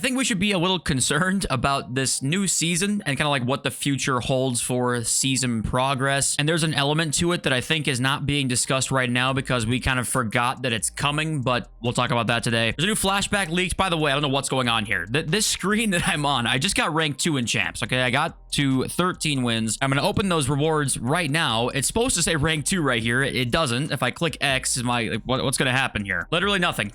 think we should be a little concerned about this new season and kind of like what the future holds for season progress. And there's an element to it that I think is not being discussed right now because we kind of forgot that it's coming, but we'll talk about that today. There's a new flashback leaked. By the way, I don't know what's going on here. This screen that I'm on, I just got ranked 2 in champs. Okay, I got to 13 wins. I'm going to open those rewards right now. It's supposed to say rank 2 right here. It doesn't. If I click X, is my what's going to happen here? Literally nothing.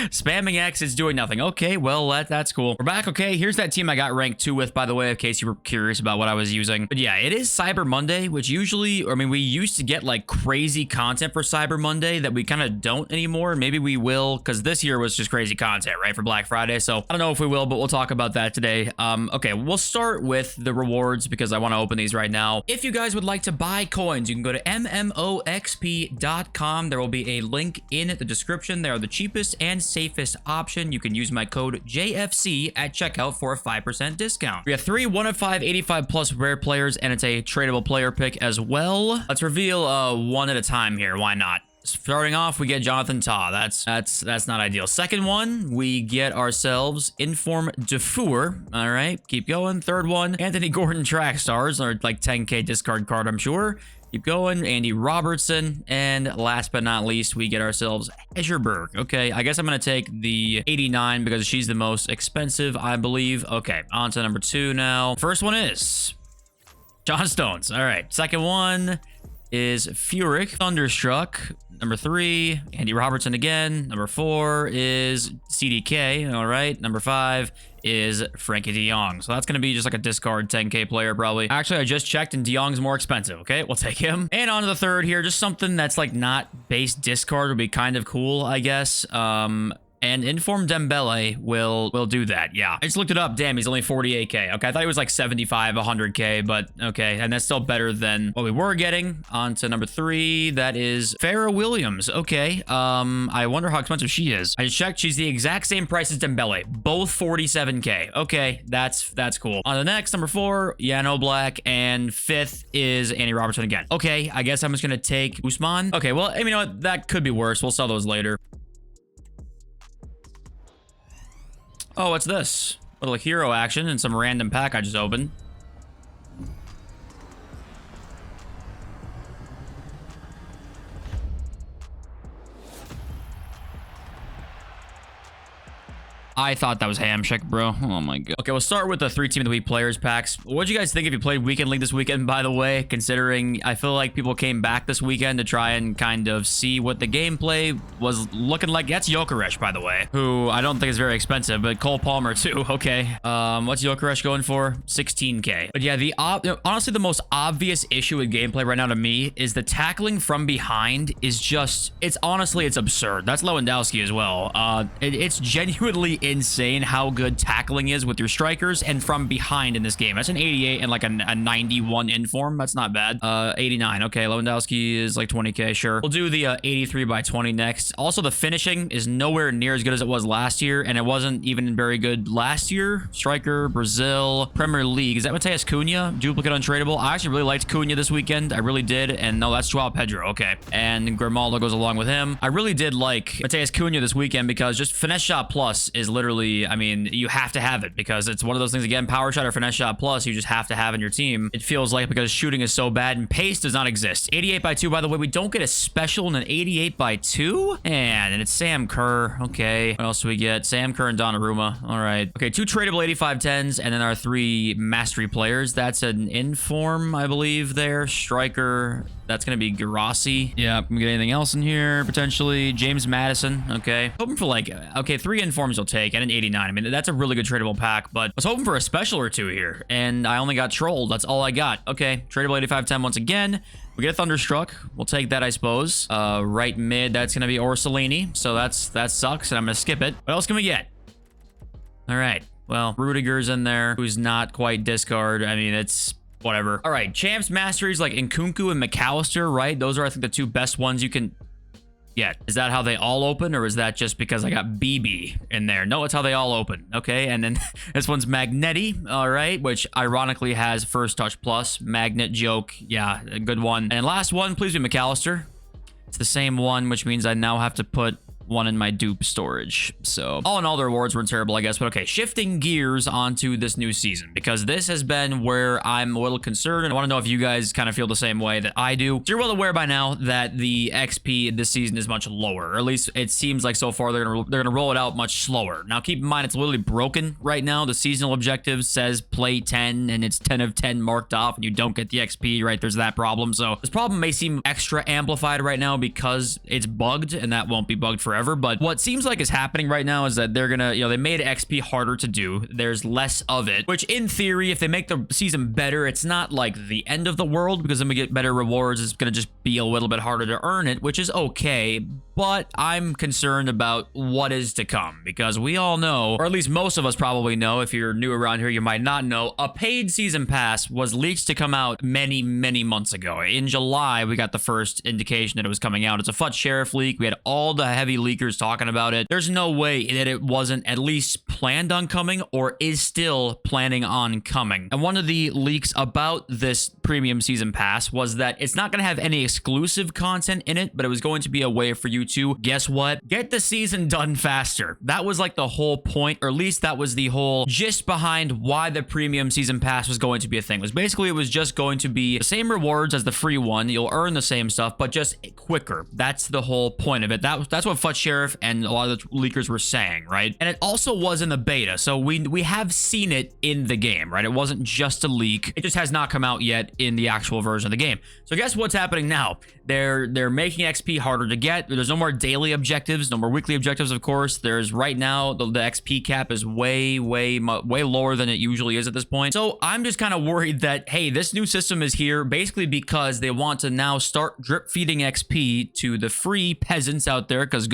Spamming X is doing nothing. Okay, well, that's cool. We're back. Okay, here's that team I got ranked 2 with, by the way, in case you were curious about what I was using. But yeah, it is Cyber Monday, which usually, I mean, we used to get like crazy content for Cyber Monday that we kind of don't anymore. Maybe we will, because this year was just crazy content, right, for Black Friday. So I don't know if we will, but we'll talk about that today. Okay, we'll start with the rewards because I want to open these right now. If you guys would like to buy coins, you can go to mmoxp.com. There will be a link in the description. They are the cheapest and safest option. You can use my code JFC at checkout for a 5% discount. We have 3 1 of 5 85 plus rare players, and it's a tradable player pick as well. Let's reveal one at a time here. Why not? Starting off, we get Jonathan Tah. That's not ideal. Second one, we get ourselves Inform Dufour. All right, keep going. Third one, Anthony Gordon Track Stars, or like 10K discard card, I'm sure. Keep going. Andy Robertson. And last but not least, we get ourselves Escherberg. Okay, I guess I'm going to take the 89 because she's the most expensive, I believe. Okay, on to number 2 now. First one is John Stones. All right, second one is Furyk, Thunderstruck. Number 3, Andy Robertson again. Number 4 is CDK. All right. Number 5 is Frankie de Jong. So that's going to be just like a discard 10K player probably. Actually, I just checked and de Jong's more expensive. Okay, we'll take him. And on to the third here. Just something that's like not base discard would be kind of cool, I guess. And Inform Dembele will do that. Yeah, I just looked it up. Damn, he's only 48K. Okay, I thought he was like 75, 100K, but okay. And that's still better than what we were getting. On to number 3. That is Farrah Williams. Okay, I wonder how expensive she is. I just checked. She's the exact same price as Dembele. Both 47K. Okay, that's cool. On the next, number 4, Yano Black. And 5th is Andy Robertson again. Okay, I guess I'm just going to take Usman. Okay, well, you know what? That could be worse. We'll sell those later. Oh, what's this? Little hero action and some random pack I just opened. I thought that was Hamshik, bro. Oh my god. Okay, we'll start with the 3 Team of the Week players packs. What'd you guys think if you played Weekend League this weekend, by the way? Considering I feel like people came back this weekend to try and kind of see what the gameplay was looking like. That's Gyökeres, by the way, who I don't think is very expensive, but Cole Palmer too. Okay. What's Gyökeres going for? 16K. But yeah, honestly, the most obvious issue with gameplay right now to me is the tackling from behind is just, it's absurd. That's Lewandowski as well. It's genuinely insane how good tackling is with your strikers and from behind in this game. That's an 88 and like a 91 inform. That's not bad. 89. Okay, Lewandowski is like 20K. Sure. We'll do the 83 by 20 next. Also, the finishing is nowhere near as good as it was last year, and it wasn't even very good last year. Striker, Brazil, Premier League. Is that Mateus Cunha? Duplicate untradeable. I actually really liked Cunha this weekend. I really did. And no, that's Joao Pedro. Okay. And Grimaldo goes along with him. I really did like Mateus Cunha this weekend because just finesse shot plus is literally, I mean, you have to have it because it's one of those things, again, power shot or finesse shot plus, you just have to have in your team. It feels like because shooting is so bad and pace does not exist. 88 by 2, by the way, we don't get a special in an 88 by 2. And it's Sam Kerr. Okay. What else do we get? Sam Kerr and Donnarumma. All right. Okay, 2 tradable 85 10s and then our 3 mastery players. That's an inform, I believe, there. Striker. That's going to be Garassi. Yeah, can we get anything else in here? Potentially. James Madison. Okay. Hoping for like, okay, 3 informs you'll take and an 89. I mean, that's a really good tradable pack, but I was hoping for a special or 2 here, and I only got trolled. That's all I got. Okay, tradable 85-10 once again. We get a Thunderstruck. We'll take that, I suppose. Right mid, that's going to be Orsolini, so that sucks, and I'm going to skip it. What else can we get? All right. Well, Rudiger's in there, who's not quite discard. I mean, it's whatever. All right, champs masteries like Nkunku and McAllister, right? Those are, I think, the 2 best ones you can get. Is that how they all open, or is that just because I got BB in there? No, it's how they all open. Okay, and then this one's Magnetti, all right, which ironically has first touch plus. Magnet joke, yeah, a good one. And last one, please be McAllister. It's the same one, which means I now have to put one in my dupe storage. So all in all, the rewards weren't terrible, I guess. But okay, shifting gears onto this new season, because this has been where I'm a little concerned, and I want to know if you guys kind of feel the same way that I do. So you're well aware by now that the XP this season is much lower, or at least it seems like so far they're gonna roll it out much slower. Now keep in mind, it's literally broken right now. The seasonal objective says play 10, and it's 10 of 10 marked off, and you don't get the XP, right? There's that problem. So this problem may seem extra amplified right now because it's bugged, and that won't be bugged forever. But what seems like is happening right now is that they're gonna, they made XP harder to do. There's less of it, which in theory, if they make the season better, it's not like the end of the world, because then we get better rewards. It's gonna just be a little bit harder to earn it, which is okay. But I'm concerned about what is to come, because we all know, or at least most of us probably know, if you're new around here, you might not know, a paid season pass was leaked to come out many months ago. In July, we got the first indication that it was coming out. It's a FUT Sheriff leak. We had all the heavy leakers talking about it. There's no way that it wasn't at least planned on coming, or is still planning on coming. And one of the leaks about this premium season pass was that it's not going to have any exclusive content in it, but it was going to be a way for you to, guess what, get the season done faster. That was like the whole point, or at least that was the whole gist behind why the premium season pass was going to be a thing. It was basically, it was just going to be the same rewards as the free one. You'll earn the same stuff, but just quicker. That's the whole point of it. That's what FUT Sheriff and a lot of the leakers were saying, right? And it also was in the beta, so we have seen it in the game, right? It wasn't just a leak. It just has not come out yet in the actual version of the game. So guess what's happening now? They're making XP harder to get. There's no more daily objectives, no more weekly objectives, of course. There's right now the XP cap is way lower than it usually is at this point. So I'm just kind of worried that, hey, this new system is here basically because they want to now start drip feeding XP to the free peasants out there, because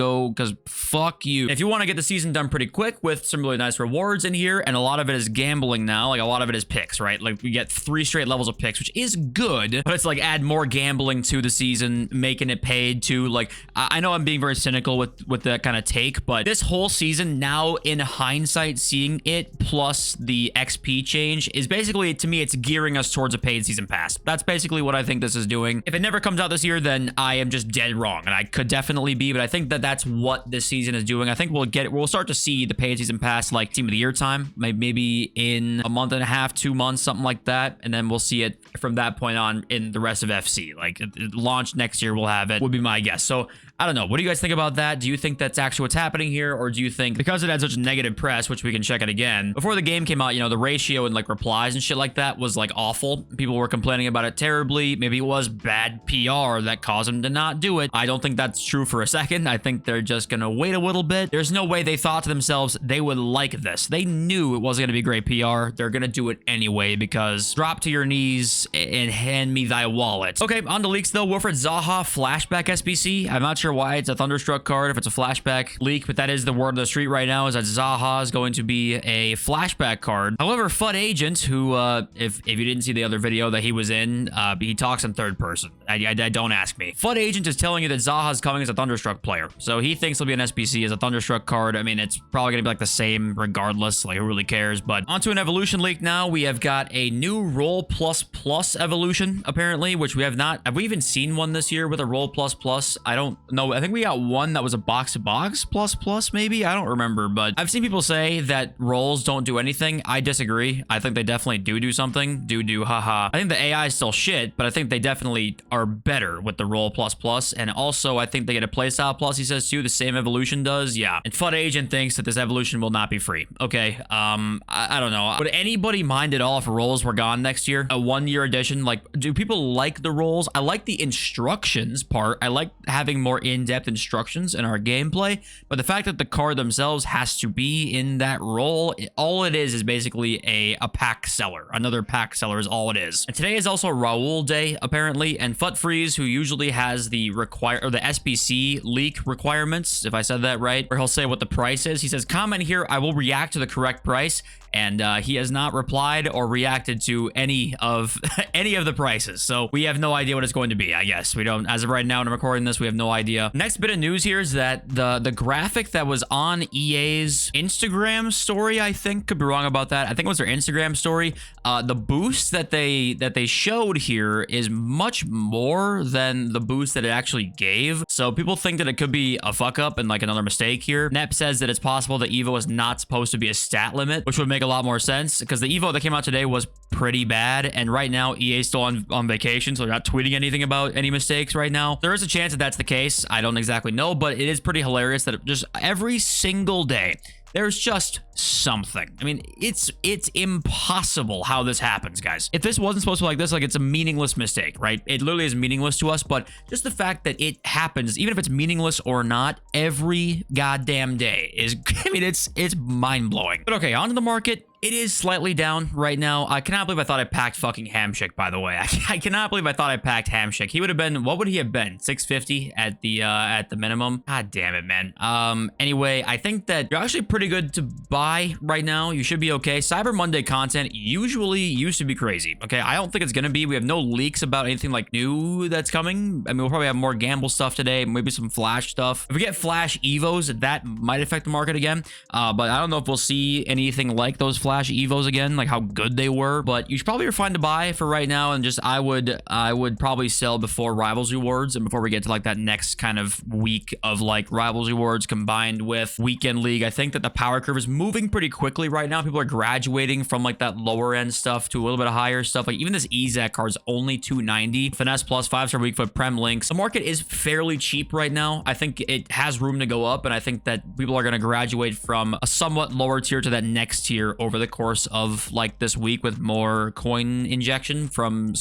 fuck you. If you want to get the season done pretty quick with some really nice rewards in here, and a lot of it is gambling now, like a lot of it is picks, right? Like we get 3 straight levels of picks, which is good, but it's like add more gambling to the season, making it paid to, like, I know I'm being very cynical with that kind of take, but this whole season now, in hindsight, seeing it plus the XP change is basically, to me, it's gearing us towards a paid season pass. That's basically what I think this is doing. If it never comes out this year, then I am just dead wrong, and I could definitely be, but I think that that's what this season is doing. I think we'll start to see the paid season pass like Team of the Year time, maybe in a month and a half, 2 months, something like that, and then we'll see it from that point on in the rest of FC. Like launch next year, we'll have it, would be my guess. So I don't know. What do you guys think about that? Do you think that's actually what's happening here? Or do you think because it had such negative press, which we can check it again, before the game came out, the ratio and like replies and shit like that was like awful. People were complaining about it terribly. Maybe it was bad PR that caused them to not do it. I don't think that's true for a second. I think they're just going to wait a little bit. There's no way they thought to themselves they would like this. They knew it wasn't going to be great PR. They're going to do it anyway, because drop to your knees and hand me thy wallet. Okay, on to leaks though. Wilfred Zaha flashback SBC. I'm not sure why it's a Thunderstruck card if it's a flashback leak, but that is the word on the street right now, is that Zaha is going to be a flashback card. However, FUT Agent, who if you didn't see the other video that he was in, he talks in third person. I don't ask me. FUT Agent is telling you that Zaha is coming as a Thunderstruck player, so he thinks he'll be an SBC as a Thunderstruck card. I mean, it's probably gonna be like the same regardless, like who really cares. But onto an evolution leak now. We have got a new Roll Plus Plus evolution apparently, which we have we even seen one this year with a Roll Plus Plus? I don't know. I think we got one that was a box to box plus plus, maybe. I don't remember, but I've seen people say that rolls don't do anything. I disagree. I think they definitely do something. Haha. I think the AI is still shit, but I think they definitely are better with the roll plus plus. And also, I think they get a playstyle plus, he says too. The same evolution does. Yeah. And FUT Agent thinks that this evolution will not be free. Okay. I don't know. Would anybody mind at all if rolls were gone next year? A 1-year edition? Like, do people like the rolls? I like the instructions part. I like having more in-depth instructions in our gameplay, but the fact that the card themselves has to be in that roll, all it is basically a pack seller. Another pack seller is all it is. And today is also Raul Day, apparently, and FUT Freeze, who usually has the SBC leak requirements, if I said that right, where he'll say what the price is. He says, comment here, I will react to the correct price. And he has not replied or reacted to any of the prices. So we have no idea what it's going to be, I guess. We don't, as of right now, when I'm recording this, we have no idea idea. Next bit of news here is that the graphic that was on EA's Instagram story, I think, could be wrong about that. I think it was their Instagram story. The boost that they showed here is much more than the boost that it actually gave. So people think that it could be a fuck up and like another mistake here. Nep says that it's possible that Evo is not supposed to be a stat limit, which would make a lot more sense because the Evo that came out today was pretty bad. And right now EA is still on vacation, so they're not tweeting anything about any mistakes right now. There is a chance that that's the case. I don't exactly know, but it is pretty hilarious that just every single day there's just something. I mean, it's impossible how this happens, guys. If this wasn't supposed to be like this, like, it's a meaningless mistake, right? It literally is meaningless to us, but just the fact that it happens, even if it's meaningless or not, every goddamn day is, I mean, it's mind-blowing. But okay, on to the market. It is slightly down right now. I cannot believe I thought I packed fucking Hamshik, by the way. I cannot believe I thought I packed Hamshik. He would have been, what would he have been? 650 at the minimum. God damn it, man. Anyway, I think that you're actually pretty good to buy right now. You should be okay. Cyber Monday content usually used to be crazy. Okay, I don't think it's gonna be. We have no leaks about anything like new that's coming. I mean, we'll probably have more gamble stuff today, maybe some flash stuff. If we get flash evos, that might affect the market again. But I don't know if we'll see anything like those flash evos again, like how good they were. But you should probably are fine to buy for right now, and just I would probably sell before Rivals Rewards and before we get to like that next kind of week of like Rivals Rewards combined with Weekend League. I think that the power curve is moving pretty quickly right now. People are graduating from like that lower end stuff to a little bit of higher stuff. Like even this EZAC card is only 290. Finesse plus 5-star weak foot prem links. The market is fairly cheap right now. I think it has room to go up, and I think that people are going to graduate from a somewhat lower tier to that next tier over the course of like this week with more coin injection from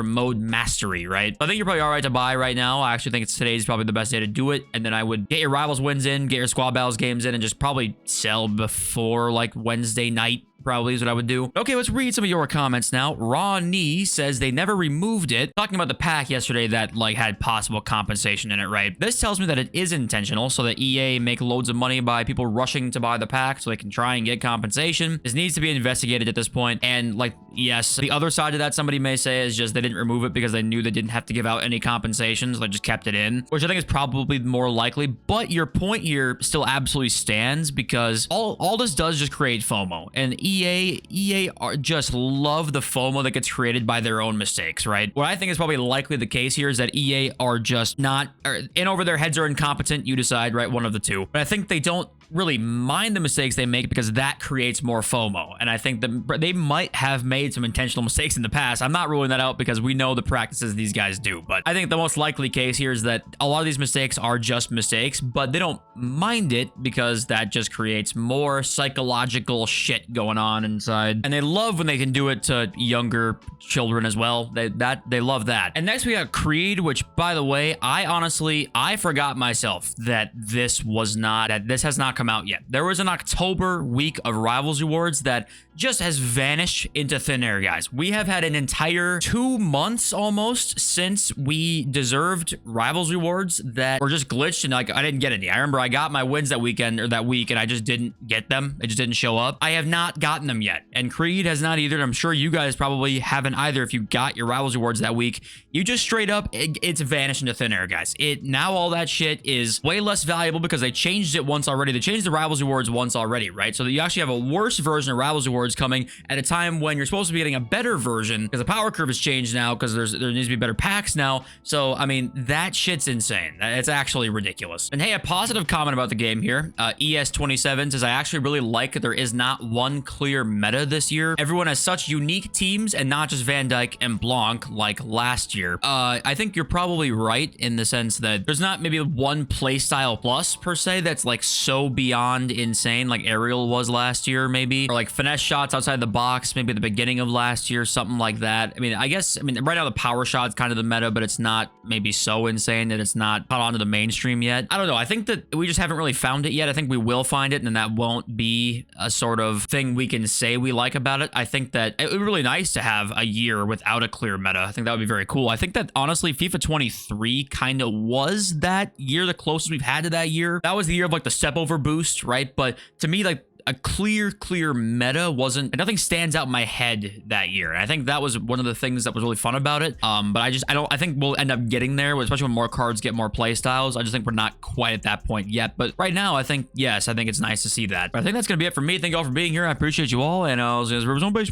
mode mastery, right? I think you're probably all right to buy right now. I actually think today's probably the best day to do it. And then I would get your Rivals wins in, get your squad battles games in, and just probably sell before like Wednesday night. Probably is what I would do. Okay, let's read some of your comments now. Raw Knee says they never removed it. Talking about the pack yesterday that like had possible compensation in it, right? This tells me that it is intentional so that EA make loads of money by people rushing to buy the pack so they can try and get compensation. This needs to be investigated at this point. And like, yes, the other side of that somebody may say is just they didn't remove it because they knew they didn't have to give out any compensations. So they just kept it in, which I think is probably more likely. But your point here still absolutely stands because all this does just create FOMO. And EA just love the FOMO that gets created by their own mistakes, right? What I think is probably likely the case here is that EA are just not in over their heads or incompetent. You decide, right? One of the two. But I think they don't really mind the mistakes they make because that creates more FOMO. And I think that they might have made some intentional mistakes in the past. I'm not ruling that out because we know the practices these guys do. But I think the most likely case here is that a lot of these mistakes are just mistakes, but they don't mind it because that just creates more psychological shit going on inside. And they love when they can do it to younger children as well. They love that. And next we got Creed, which by the way, I forgot myself that this has not come out yet. There was an October week of Rivals Rewards that just has vanished into thin air, guys. We have had an entire 2 months almost since we deserved Rivals Rewards that were just glitched and like I didn't get any. I remember I got my wins that weekend or that week and I just didn't get them. It just didn't show up. I have not gotten them yet, and Creed has not either. And I'm sure you guys probably haven't either. If you got your Rivals Rewards that week, you just straight up it's vanished into thin air, guys. Now all that shit is way less valuable because they changed it once already. They changed the Rivals Rewards once already, right? So that you actually have a worse version of Rivals Rewards coming at a time when you're supposed to be getting a better version because the power curve has changed now because there needs to be better packs now. So I mean, that shit's insane. It's actually ridiculous. And hey, a positive comment about the game here. ES27 says I actually really like that there is not one clear meta this year. Everyone has such unique teams and not just Van Dijk and Blanc like last year. I think you're probably right in the sense that there's not maybe one playstyle plus per se that's like so beyond insane like Ariel was last year maybe, or like finesse shots outside the box maybe at the beginning of last year, something like that. I mean right now the power shot's kind of the meta, but it's not maybe so insane that it's not caught onto the mainstream yet. I don't know. I think that we just haven't really found it yet. I think we will find it, and then that won't be a sort of thing we can say we like about it. I think that it would be really nice to have a year without a clear meta. I think that would be very cool. I think that honestly FIFA 23 kind of was that year, the closest we've had to that year. That was the year of like the step over boost, right? But to me, like a clear meta wasn't, nothing stands out in my head that year. And I think that was one of the things that was really fun about it. But I think we'll end up getting there, especially when more cards get more play styles. I just think we're not quite at that point yet. But right now, I think, yes, I think it's nice to see that. But I think that's going to be it for me. Thank you all for being here. I appreciate you all. And I'll see you guys on base.